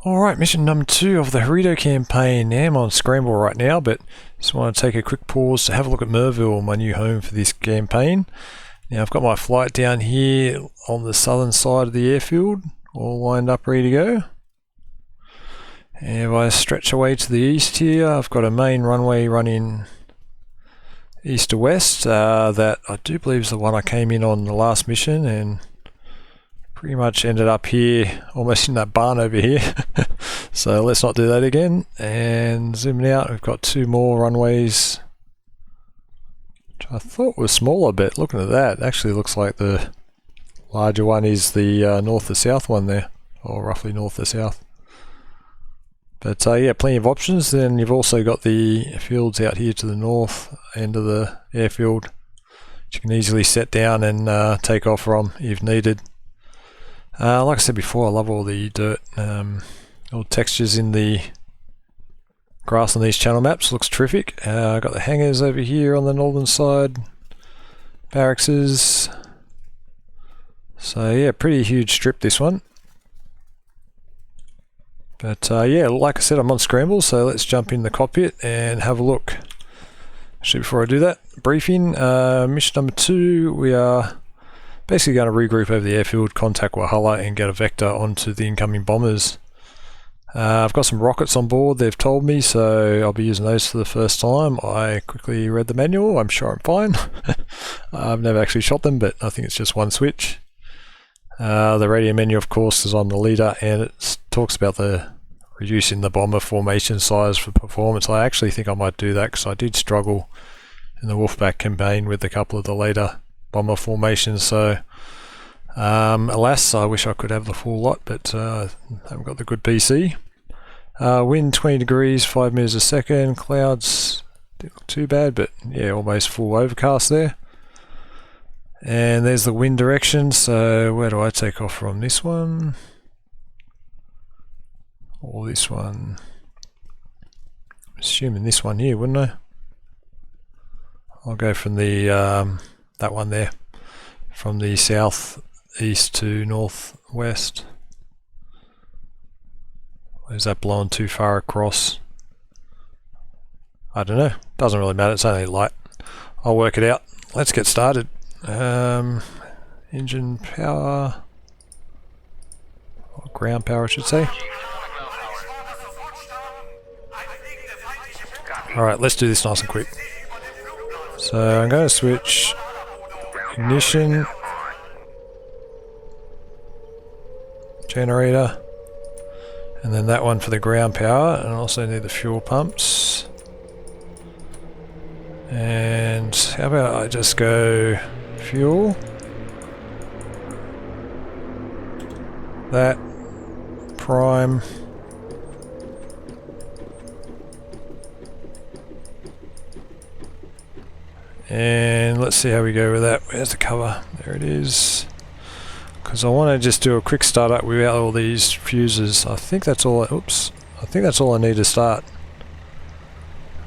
Alright, mission number 2 of the Horrido campaign. Now I'm on scramble right now, but just want to take a quick pause to have a look at Merville, my new home for this campaign. Now I've got my flight down here on the southern side of the airfield, all lined up ready to go. And if I stretch away to the east here, I've got a main runway running east to west, that I do believe is the one I came in on the last mission, and pretty much ended up here, almost in that barn over here. So let's not do that again. And zooming out, we've got 2 more runways, which I thought was smaller, but looking at that, it actually looks like the larger one is the north to south one there, or roughly north to south. But yeah, plenty of options. Then you've also got the fields out here to the north end of the airfield, which you can easily set down and take off from if needed. Like I said before, I love all the dirt, all textures in the grass on these channel maps. Looks terrific. I've got the hangars over here on the northern side, barrackses. So yeah, pretty huge strip this one. But yeah, like I said, I'm on scramble, so let's jump in the cockpit and have a look. Actually, before I do that, briefing. Mission number 2, we are basically going to regroup over the airfield, contact Valhalla, and get a vector onto the incoming bombers. I've got some rockets on board, they've told me, so I'll be using those for the first time. I quickly read the manual, I'm sure I'm fine. I've never actually shot them, but I think it's just one switch. The radio menu, of course, is on the leader, and it talks about the reducing the bomber formation size for performance. I actually think I might do that because I did struggle in the Wolfpack campaign with a couple of the later bomber formations. So alas, I wish I could have the full lot, but I haven't got the good PC. Wind 20 degrees, 5 meters a second. Clouds didn't look too bad, but yeah, almost full overcast there. And there's the wind direction. So where do I take off from? This one or this one? I'm assuming this one here, wouldn't I? I'll go from the that one there, from the south east to northwest. Is that blowing too far across? I don't know, doesn't really matter, it's only light. I'll work it out. Let's get started. Engine power, or ground power I should say. Alright, let's do this nice and quick. So I'm going to switch ignition, generator, and then that one for the ground power, and I also need the fuel pumps. And how about I just go fuel, that, prime, and let's see how we go with that. Where's the cover? There it is. Because I want to just do a quick startup without all these fuses. I think that's all. I think that's all I need to start.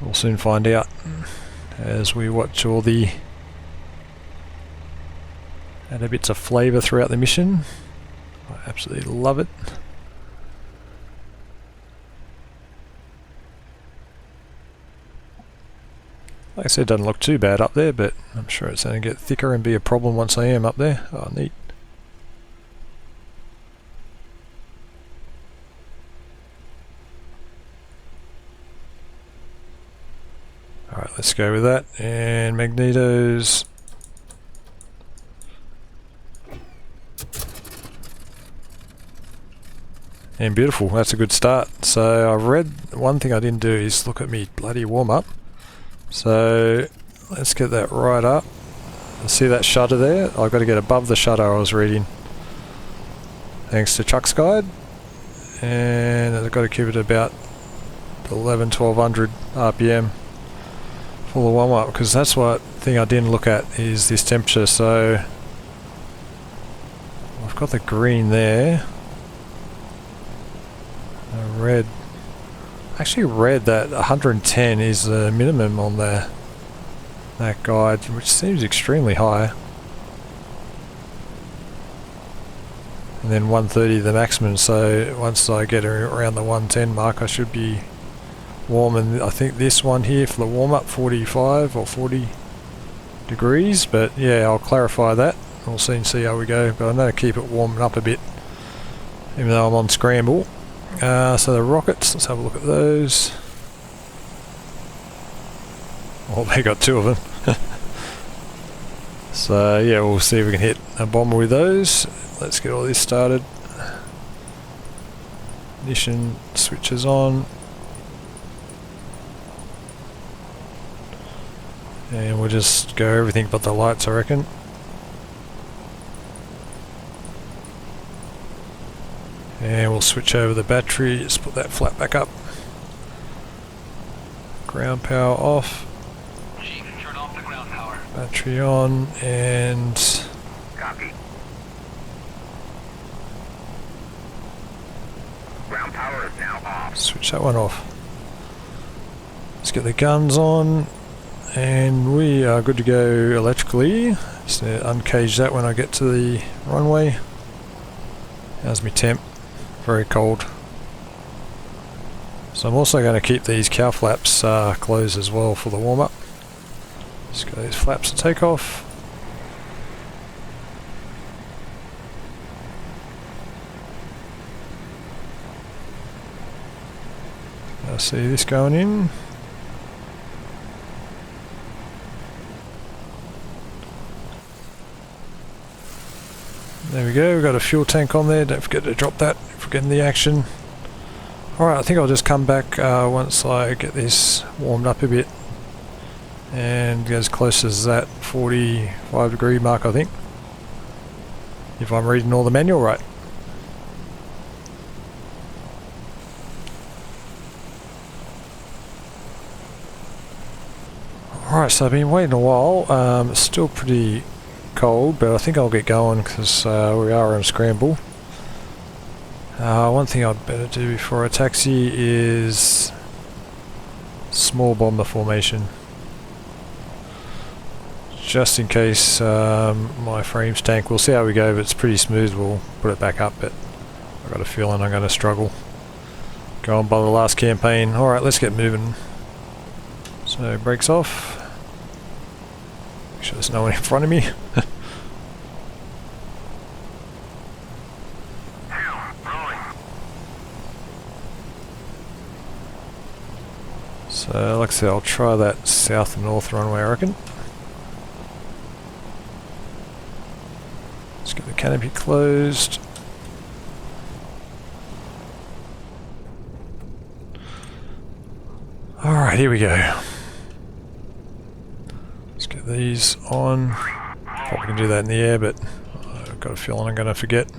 We'll soon find out as we watch all the added bits of flavour throughout the mission. I absolutely love it. Like I said, it doesn't look too bad up there, but I'm sure it's going to get thicker and be a problem once I am up there. Oh, neat. Alright, let's go with that. And magnetos. And beautiful, that's a good start. So I read, one thing I didn't do is look at me bloody warm up. So let's get that right up. See that shutter there? I've got to get above the shutter I was reading, thanks to Chuck's guide, and I've got to keep it about 11-1200 RPM for the warm up, because that's what thing I didn't look at is this temperature. So I've got the green there. Red. I actually read that 110 is the minimum on that guide, which seems extremely high. and then 130 the maximum, so once I get around the 110 mark I should be warm. And I think this one here for the warm-up 45 or 40 degrees, but yeah, I'll clarify that. We'll soon see how we go, but I know to keep it warming up a bit even though I'm on scramble. So the rockets, let's have a look at those. Oh, they got two of them. So yeah, we'll see if we can hit a bomber with those. Let's get all this started. Ignition switches on. And we'll just go everything but the lights, I reckon. And we'll switch over the battery, just put that flat back up. Ground power off. Chief, turn off the ground power. Battery on, and Copy. Ground power is now off. switch that one off. Let's get the guns on, and we are good to go electrically. Just uncage that when I get to the runway. How's my temp? Very cold. So I'm also going to keep these cow flaps closed as well for the warm-up. Just get these flaps to take off. I see this going in. There we go, we've got a fuel tank on there, don't forget to drop that if we're getting the action. Alright, I think I'll just come back once I get this warmed up a bit and get as close as that 45 degree mark, I think, if I'm reading all the manual right. Alright, so I've been waiting a while, it's still pretty cold, but I think I'll get going because we are on scramble. One thing I'd better do before I taxi is small bomber formation, just in case my frames tank. We'll see how we go, but it's pretty smooth. We'll put it back up, but I've got a feeling I'm going to struggle. Going by the last campaign. Alright, let's get moving. So brakes off. Make sure there's no one in front of me. So like I said, I'll try that south and north runway, I reckon. Let's get the canopy closed. Alright, here we go. Let's get these on. Probably can do that in the air, but I've got a feeling I'm going to forget.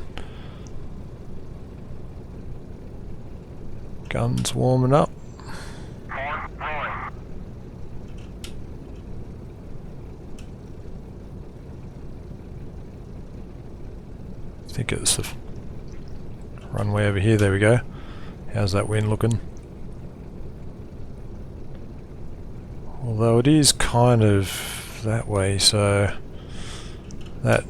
Guns warming up. I think it's the runway over here. There we go. How's that wind looking? Although it is kind of that way, so that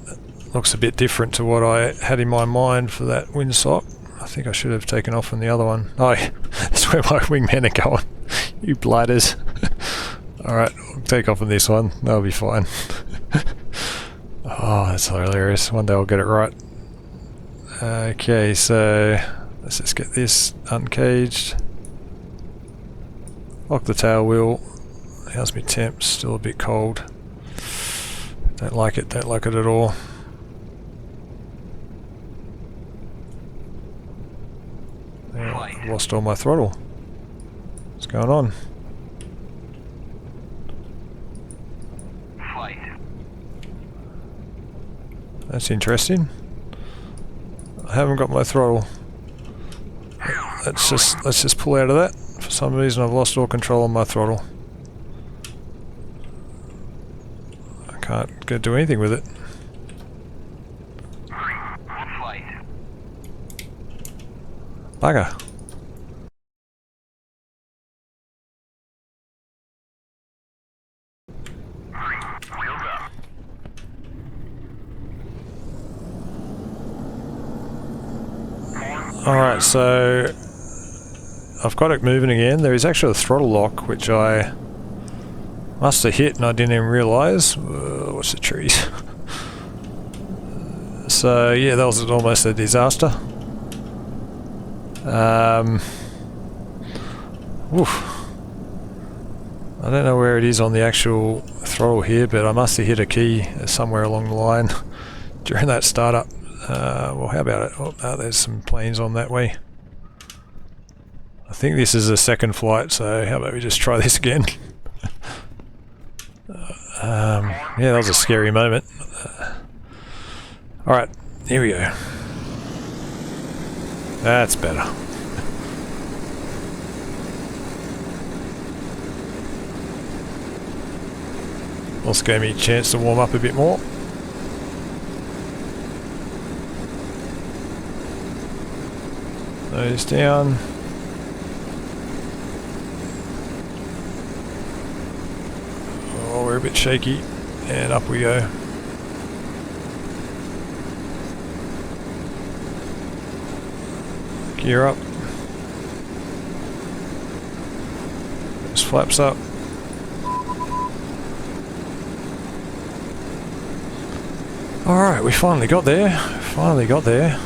looks a bit different to what I had in my mind for that windsock. I think I should have taken off on the other one. Oh, that's where my wingmen are going. You blighters. Alright, I'll take off on this one. That'll be fine. Oh, that's hilarious. One day I'll get it right. Okay, so let's just get this uncaged. Lock the tail wheel. How's my temp? Still a bit cold. Don't like it at all. I've lost all my throttle. What's going on? That's interesting. I haven't got my throttle. Let's just pull out of that. For some reason I've lost all control on my throttle. I can't go do anything with it. Bugger. Alright, so I've got it moving again. There is actually a throttle lock which I must have hit and I didn't even realise. What's the trees? So yeah, that was almost a disaster. Oof. I don't know where it is on the actual throttle here, but I must have hit a key somewhere along the line during that startup. Well, how about it? Oh, no, there's some planes on that way. I think this is a second flight, so how about we just try this again? Yeah, that was a scary moment. Alright, here we go. That's better. Also gave me a chance to warm up a bit more. Nose down. Oh, we're a bit shaky. And up we go. Gear up. Those flaps up. Alright, we finally got there. Finally got there.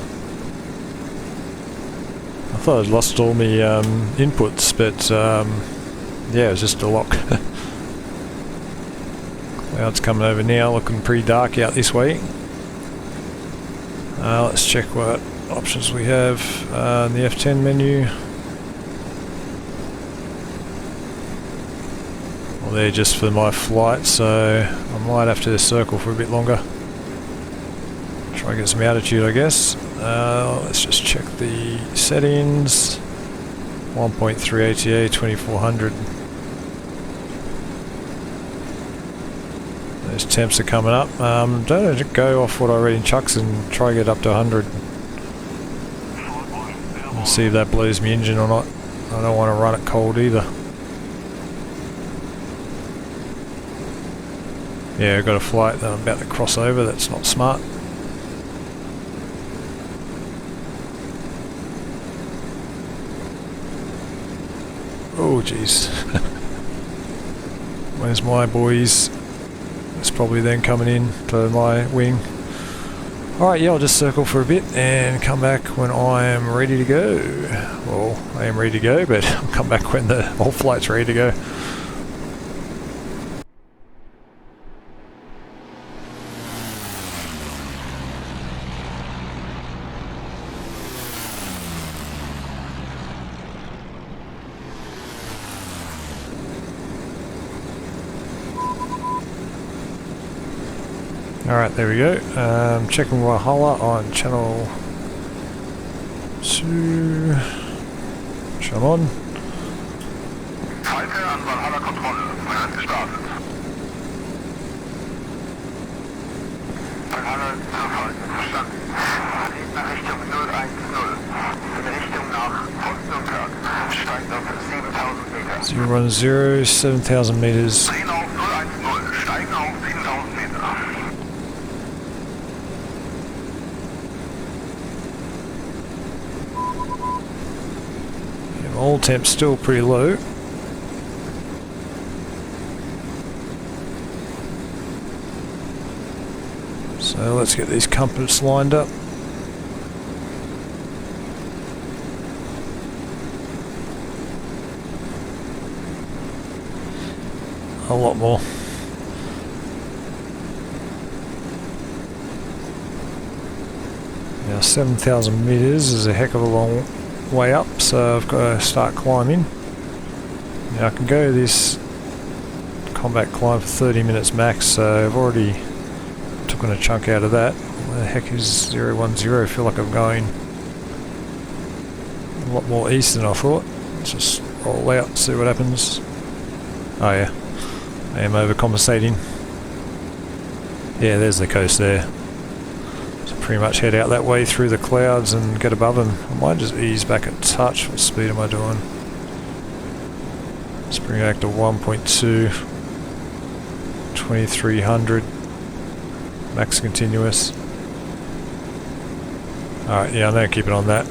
I thought I'd lost all my inputs, but yeah, it was just a lock. Clouds coming over now, looking pretty dark out this way. Let's check what options we have in the F10 menu. Well, they're just for my flight, so I might have to circle for a bit longer. Try and get some altitude, I guess. Let's just check the settings. 1.3 ATA, 2400. Those temps are coming up. Don't go off what I read in chucks and try to get up to 100. And see if that blows me engine or not. I don't want to run it cold either. Yeah, I've got a flight that I'm about to cross over. That's not smart. Oh jeez. Where's my boys? It's probably them coming in to my wing. Alright, yeah, I'll just circle for a bit and come back when I am ready to go. Well, I am ready to go, but I'll come back when the whole flight's ready to go. Alright, there we go. Checking Valhalla on channel 2. Come on. Halte an Valhalla-Kontrolle. Feuer gestartet. Valhalla zurückhalten. Verstanden. Fliegt nach Richtung 010. In Richtung nach Postnürnberg. Steigt auf 7000 Meter. 010, 7000 meters. Drehen auf 010. Steigen auf 7000 Meter. All temps still pretty low. So let's get these compass lined up. A lot more. Now 7,000 meters is a heck of a long way up, so I've got to start climbing. Now I can go this combat climb for 30 minutes max, so I've already taken a chunk out of that. Where the heck is 010? I feel like I'm going a lot more east than I thought. Let's just roll out, see what happens. Oh yeah, I am overcompensating. Yeah, there's the coast there. Pretty much head out that way through the clouds and get above them. I might just ease back a touch. What speed am I doing? Let's bring it back to 1.2, 2300, max continuous. Alright, yeah, I'm going to keep it on that.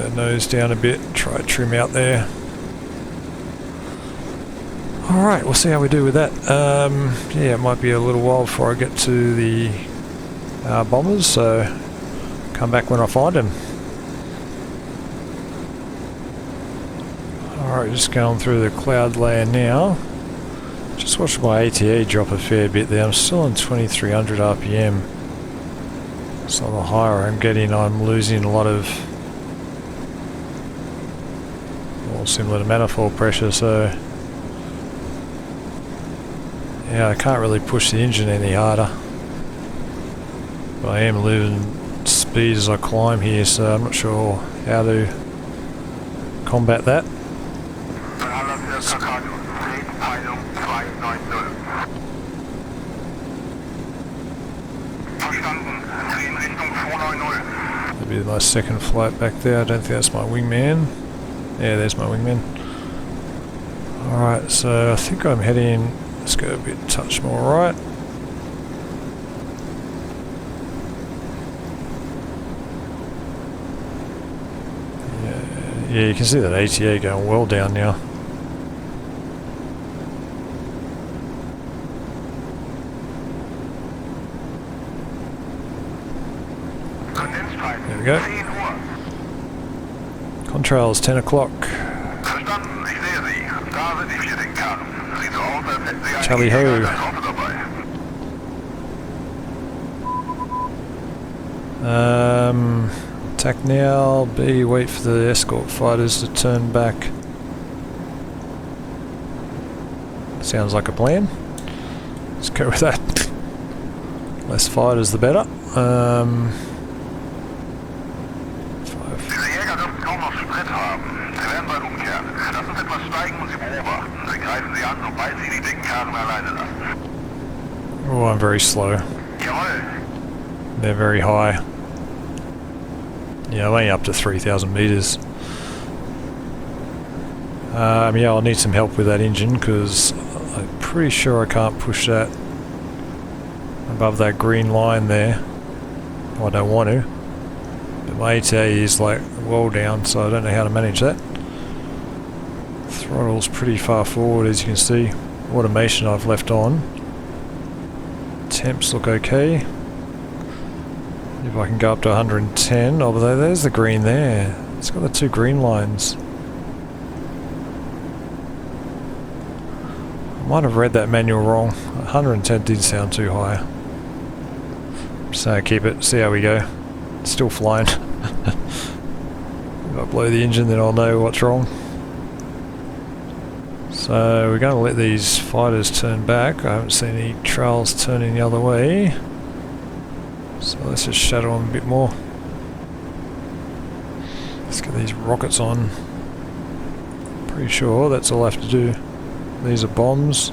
the nose down a bit, try to trim out there. Alright, we'll see how we do with that. Yeah, it might be a little while before I get to the bombers, so come back when I find them. Alright, just going through the cloud layer now. Just watched my ATA drop a fair bit there. I'm still on 2300 RPM. So the higher I'm getting, I'm losing a lot of, well, similar to manifold pressure, so yeah, I can't really push the engine any harder. But I am losing speed as I climb here, so I'm not sure how to combat that. That'll be my second flight back there. I don't think that's my wingman. Yeah, there's my wingman. Alright, so I think I'm heading, let's go a bit touch more right. Yeah, you can see that ATA going well down now. There we go. Contrails 10 o'clock. Charlie ho. Attack now. B, wait for the escort fighters to turn back. Sounds like a plan. Let's go with that. Less fighters the better. Oh, I'm very slow. They're very high. Yeah, I'm only up to 3,000 meters. Yeah, I'll need some help with that engine because I'm pretty sure I can't push that above that green line there. Well, I don't want to. But my ATA is like well down, so I don't know how to manage that. Throttle's pretty far forward, as you can see. Automation I've left on. Temps look okay. If I can go up to 110, oh, but there's the green there. It's got the two green lines. I might have read that manual wrong. 110 did sound too high. So keep it, see how we go. It's still flying. If I blow the engine, then I'll know what's wrong. So we're going to let these fighters turn back. I haven't seen any trails turning the other way. So let's just shadow them a bit more. Let's get these rockets on. Pretty sure that's all I have to do. These are bombs.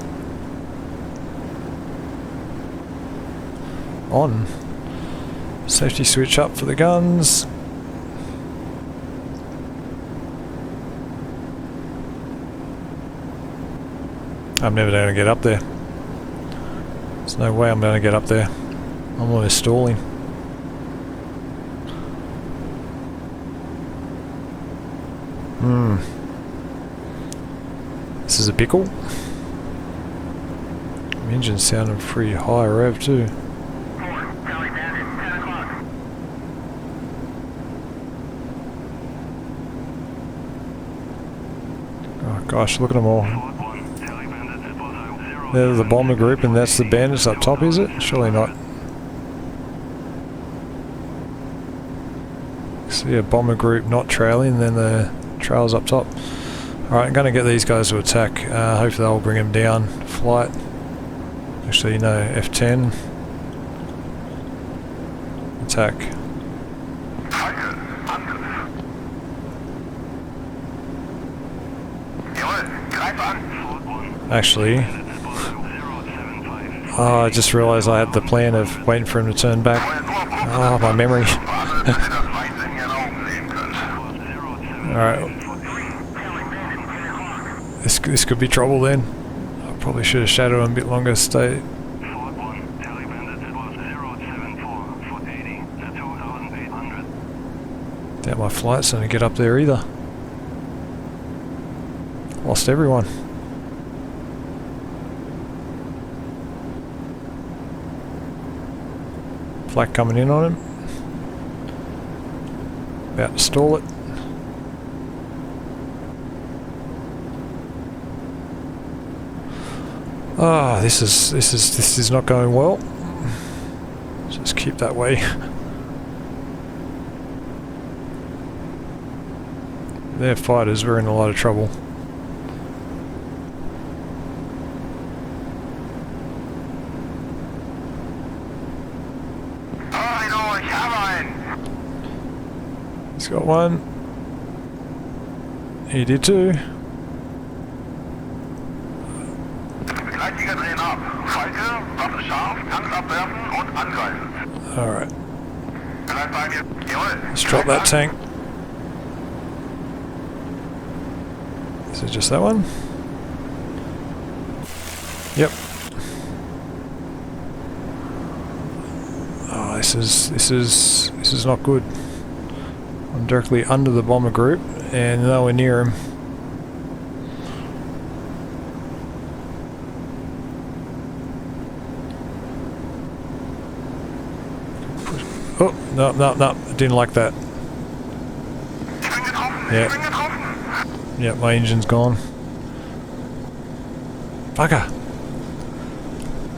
On. Safety switch up for the guns. I'm never going to get up there. There's no way I'm going to get up there. I'm almost stalling. This is a pickle. The engine's sounding pretty high rev too. Oh gosh, look at them all. There's the bomber group and that's the bandits up top, is it? Surely not. See a bomber group not trailing, then the trails up top. Alright, I'm going to get these guys to attack. Hopefully they'll bring them down. Flight. Actually, no, F10. Attack. Actually, oh, I just realised I had the plan of waiting for him to turn back. Oh, my memory. Alright. This could be trouble then. I probably should have shadowed him a bit longer. Stay. Doubt my flight's gonna get up there either. Lost everyone. Flak coming in on him. About to stall it. Ah, this is not going well. Just keep that way. They're fighters, we're in a lot of trouble. Horrido, ich habe einen. He's got one. He did too. Begleitjäger drehen ab. Falke, Waffe scharf, Tanks abwerfen und angreifen. Alright, Bleib bei mir. Jawohl. let's drop that tank. Is it just that one? Yep. Oh, this is not good. I'm directly under the bomber group and nowhere near him. Oh, no, no, no, I didn't like that. Ich bin getroffen. Ja. Ich bin getroffen. Yeah, my engine's gone. Bugger!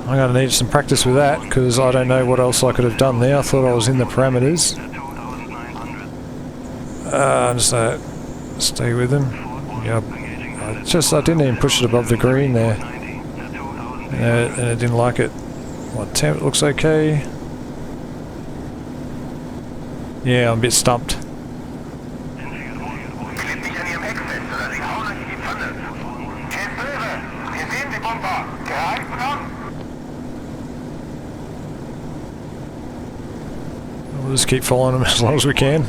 I'm gonna need some practice with that because I don't know what else I could have done there. I thought I was in the parameters. I'm just stay with him. Yep. I didn't even push it above the green there. And I didn't like it. What temp looks okay. Yeah, I'm a bit stumped. We'll just keep following them as long as we can.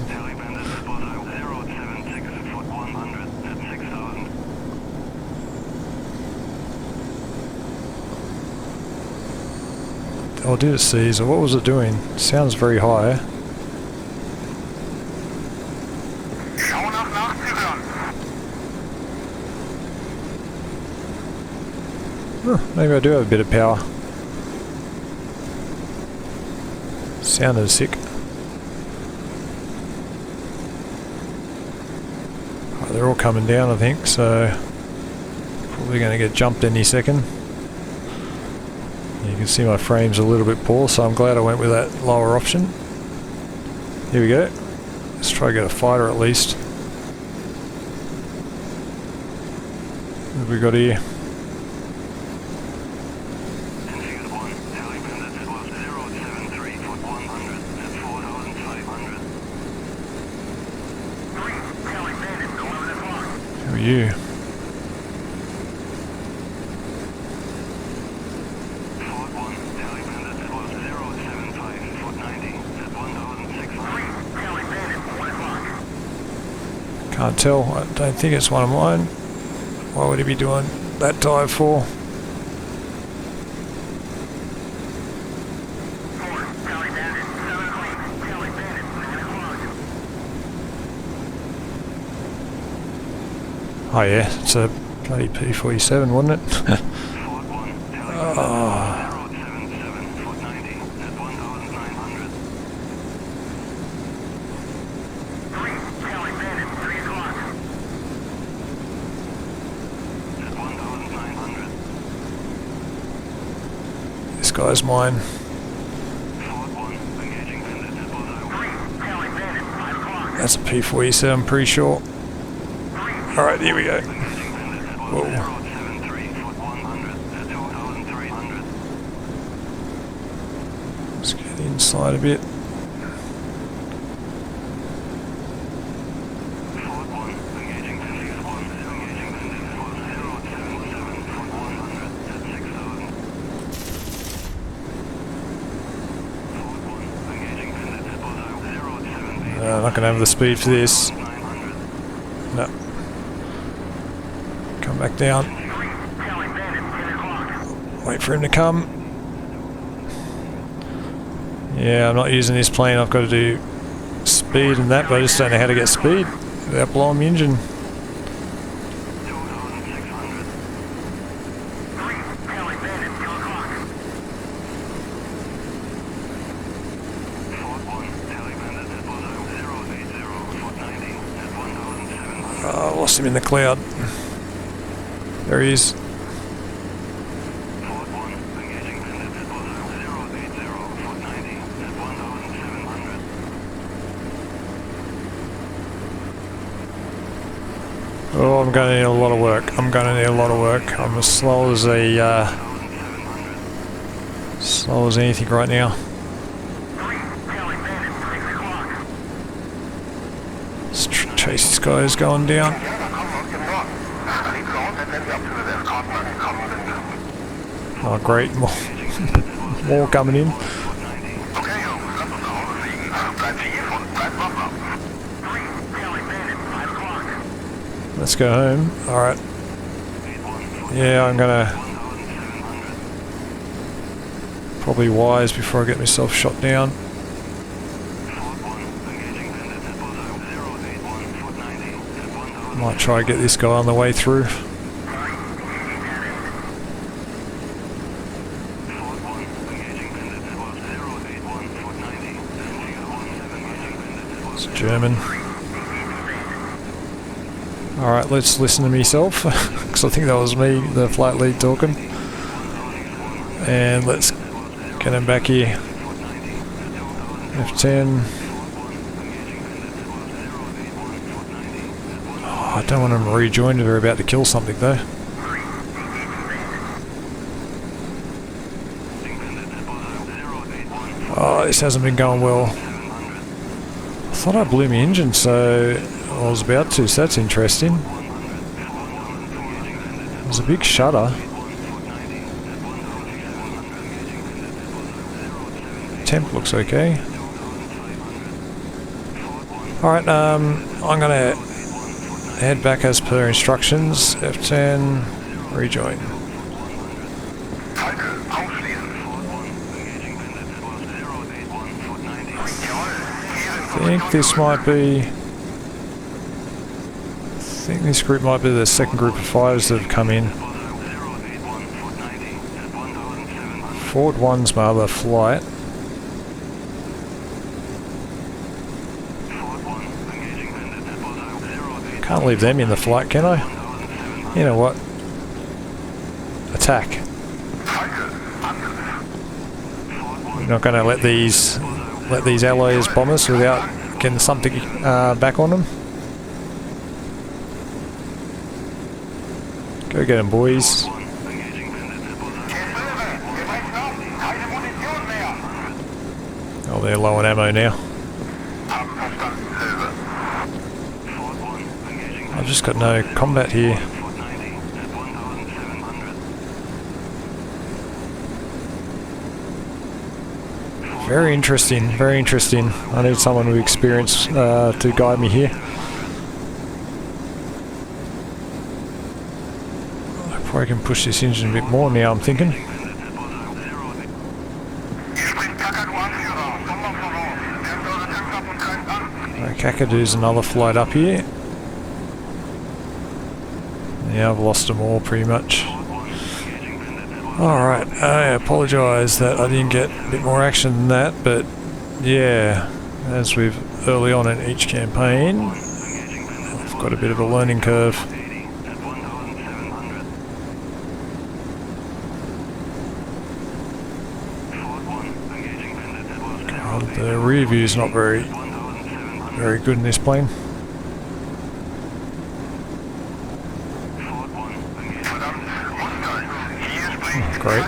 Oh, did it seize or what was it doing? Sounds very high. Maybe I do have a bit of power. Sounded sick. Right, they're all coming down, I think, so probably going to get jumped any second. You can see my frame's a little bit poor, so I'm glad I went with that lower option. Here we go. Let's try to get a fighter at least. What have we got here? Who are you? Can't tell. I don't think it's one of mine. Why would he be doing that dive for? Oh yeah, it's a bloody P-47, wasn't it? Oh. This guy's mine. That's a P-47, I'm pretty sure. Alright, here we go. Whoa. Let's get inside a bit. I'm not going to have the speed for this. No. Come back down. Wait for him to come. Yeah, I'm not using this plane. I've got to do speed and that, but I just don't know how to get speed without blowing the engine. Oh, I lost him in the cloud. There he is. Oh, I'm going to need a lot of work. I'm going to need a lot of work. I'm as slow as anything right now. Let's chase this guy who's going down. Oh, great! More coming in. Let's go home. Alright. Yeah, I'm gonna probably wise before I get myself shot down. Might try to get this guy on the way through. It's German. Alright, let's listen to myself, because I think that was me, the flight lead, talking. And let's get him back here. F10. Oh, I don't want him to rejoin if they're about to kill something though. Oh, this hasn't been going well. I thought I blew my engine, so I was about to, so that's interesting. There's a big shudder. Temp looks okay. Alright, I'm gonna head back as per instructions. F10, rejoin. I think this might be... I think this group might be the second group of fighters that have come in. Forward 1's my other flight. Can't leave them in the flight, can I? You know what? Attack. We're not going to let these allies bomb us without getting something back on them. Go get them, boys. Oh, they're low on ammo now. I've just got no combat here. Very interesting, very interesting. I need someone with experience to guide me here. I can push this engine a bit more now, I'm thinking. Kakadu's another flight up here. Yeah, I've lost them all pretty much. Alright, I apologise that I didn't get a bit more action than that, but yeah, as we've early on in each campaign, I've got a bit of a learning curve. The rear view is not very good in this plane. Great.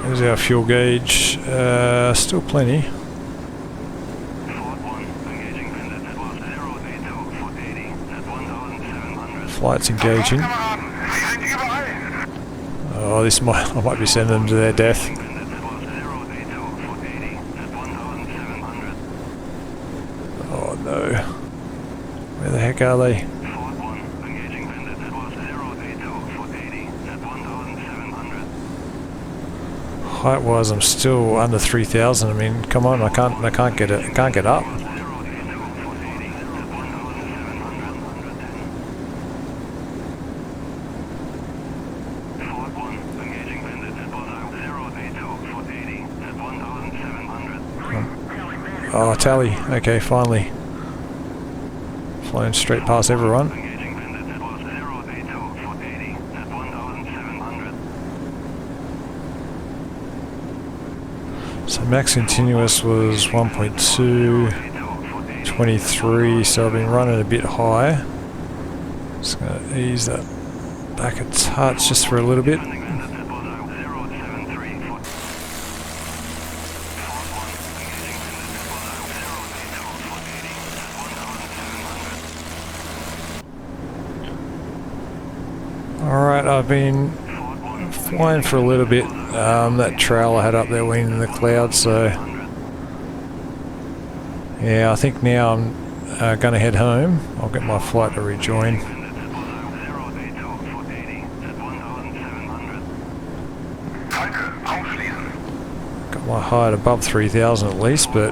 There's our fuel gauge. Still plenty. Flight's engaging. Oh, I might be sending them to their death. Oh no. Where the heck are they? height wise I'm still under 3,000. I mean, come on, I can't get it. I can't get up. Oh, tally. Okay, finally. Flying straight past everyone. So max continuous was 1.2, 23, so I've been running a bit high. Just going to ease that back a touch just for a little bit. Alright, I've been flying for a little bit. That trail I had up there went in the clouds, so yeah, I think now I'm going to head home. I'll get my flight to rejoin. Got my height above 3,000 at least, but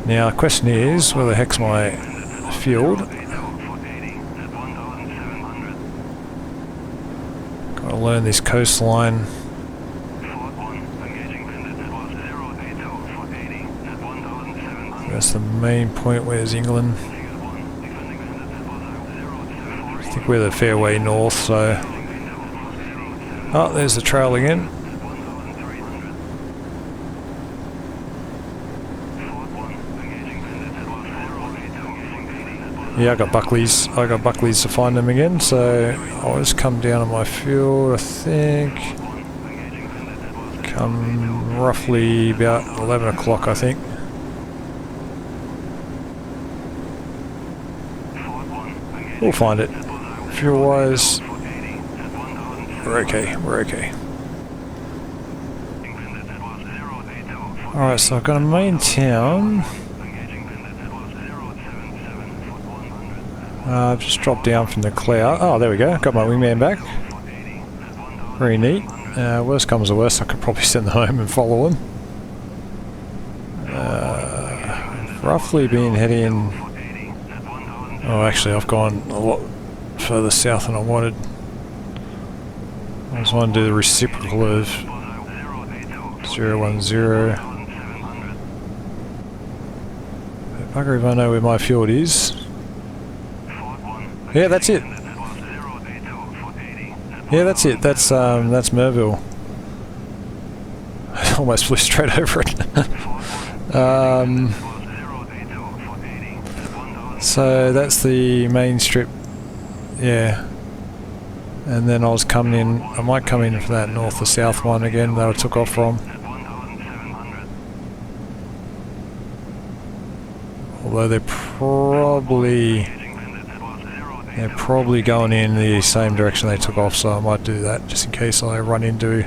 now the question is, where the heck's my field? Gotta learn this coastline. That's the main point. Where's England? I think we're the fairway north, so... Oh, there's the trail again. Yeah, I got Buckley's to find them again, so I'll just come down on my field, I think. Come roughly about 11 o'clock, I think. We'll find it. Fuel-wise, we're okay, we're okay. Alright, so I've got a main town. I've just dropped down from the cloud. Oh, there we go. Got my wingman back. Very neat. Worst comes to worst, I could probably send them home and follow them. Roughly been heading... Oh, actually, I've gone a lot further south than I wanted. I just want to do the reciprocal of 010. Bugger if I know where my field is. Yeah, that's it. Yeah, that's it. That's Merville. I almost flew straight over it. So that's the main strip. Yeah. And then I was coming in. I might come in for that north or south one again that I took off from. Although they're probably going in the same direction they took off, so I might do that just in case I run into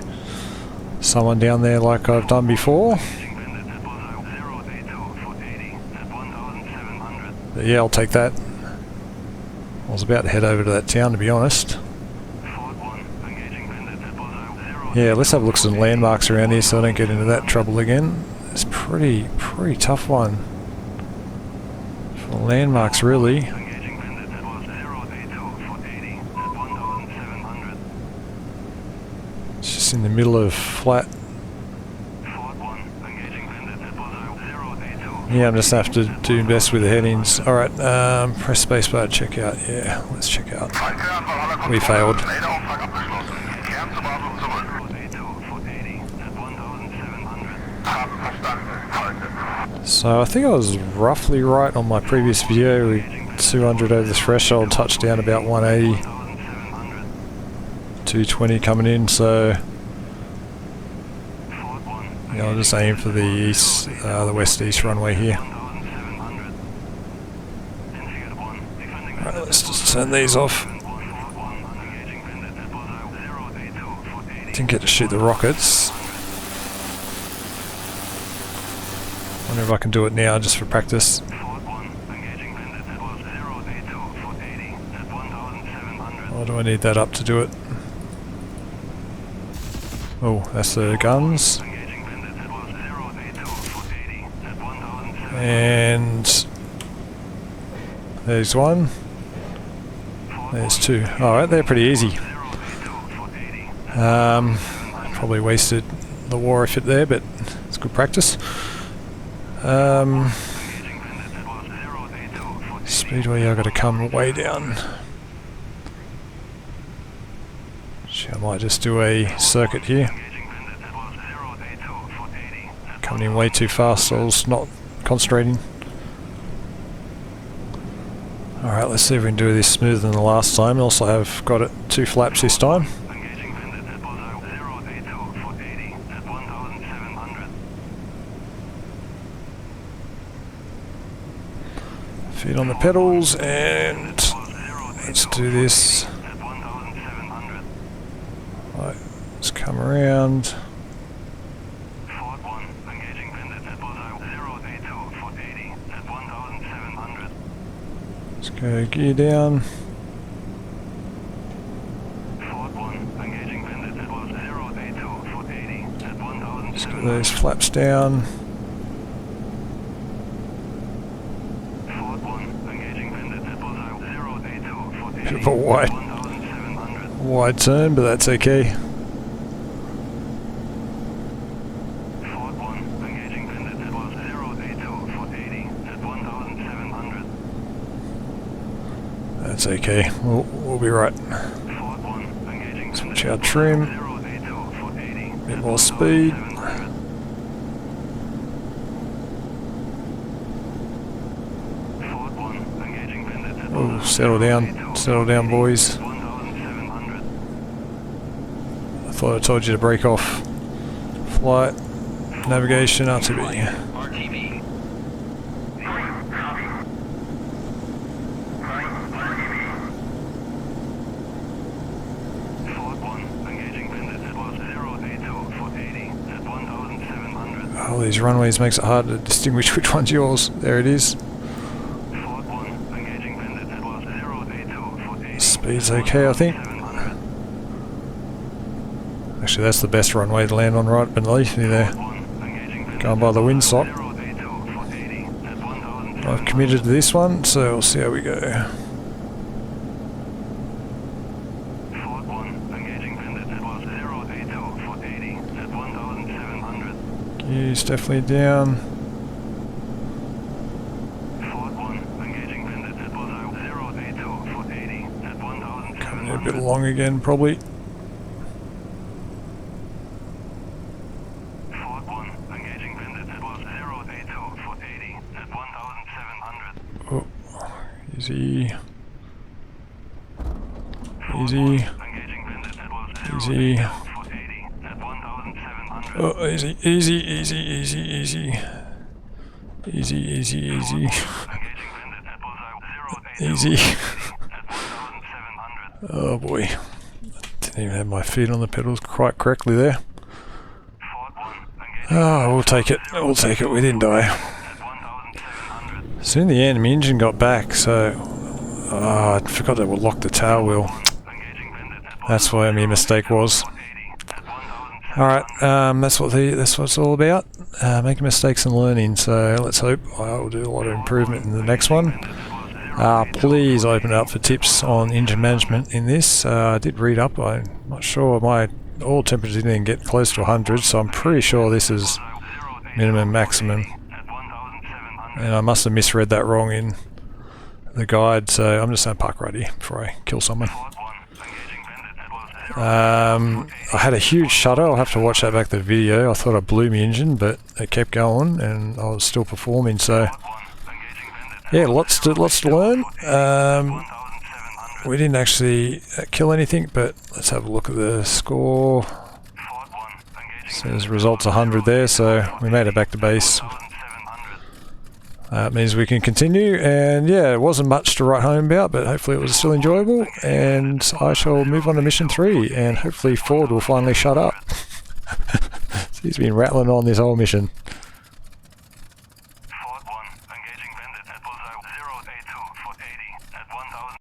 someone down there like I've done before. But yeah, I'll take that. I was about to head over to that town, to be honest. Yeah, let's have a look at some landmarks around here so I don't get into that trouble again. It's pretty tough one. For landmarks, really. It's just in the middle of flat. Yeah, I'm just going to have to do best with the headings. Alright, press spacebar to check out. Yeah, let's check out. We failed. So I think I was roughly right on my previous video with 200 over the threshold, touchdown about 180. 220 coming in, so yeah, I'll just aim for the east, the west-east runway here. Right, let's just turn these off. Didn't get to shoot the rockets. Wonder if I can do it now just for practice. Or do I need that up to do it? Oh, that's the guns. And there's one. There's two. Alright, they're pretty easy. Probably wasted the war effort there, but it's good practice. Speedway, I've got to come way down. I might just do a circuit here. Coming in way too fast, so I was not concentrating. Alright, let's see if we can do this smoother than the last time. Also have got it 2 flaps this time. Feet on the pedals, and let's do this. Right, let's come around. Let's go gear down. Let's get those flaps down. Bit of a wide turn, but that's okay. That's okay. We'll be right. Switch our trim. Bit more speed. Oh, settle down, boys. I thought I told you to break off. Flight, navigation, RTB. Oh, these runways makes it hard to distinguish which one's yours. There it is. Speed's okay, I think. Actually, that's the best runway to land on, right beneath me there. Going by the windsock. I've committed to this one, so we'll see how we go. Gears definitely down. Coming a bit long again, probably. Oh, easy. Easy. Easy. Oh, easy, easy, easy, easy, easy. Easy, easy, easy. Easy. Oh boy. Didn't even have my feet on the pedals quite correctly there. Oh, we'll take it. We'll take it. We didn't die. So in the end, my engine got back, so... I forgot that we'll lock the tail wheel. That's where my mistake was. Alright, that's what it's all about. Making mistakes and learning, so let's hope I'll do a lot of improvement in the next one. Please open it up for tips on engine management in this. I did read up, I'm not sure, my oil temperature didn't even get close to 100, so I'm pretty sure this is minimum, maximum. And I must have misread that wrong in the guide, so I'm just going to park right here before I kill someone. I had a huge shudder. I'll have to watch that back to the video. I thought I blew my engine, but it kept going and I was still performing, so yeah, lots to learn. We didn't actually kill anything, but let's have a look at the score. Says results 100 there, so we made it back to base. It means we can continue, and yeah, it wasn't much to write home about, but hopefully it was still enjoyable, and I shall move on to mission 3, and hopefully Ford will finally shut up. He's been rattling on this whole mission.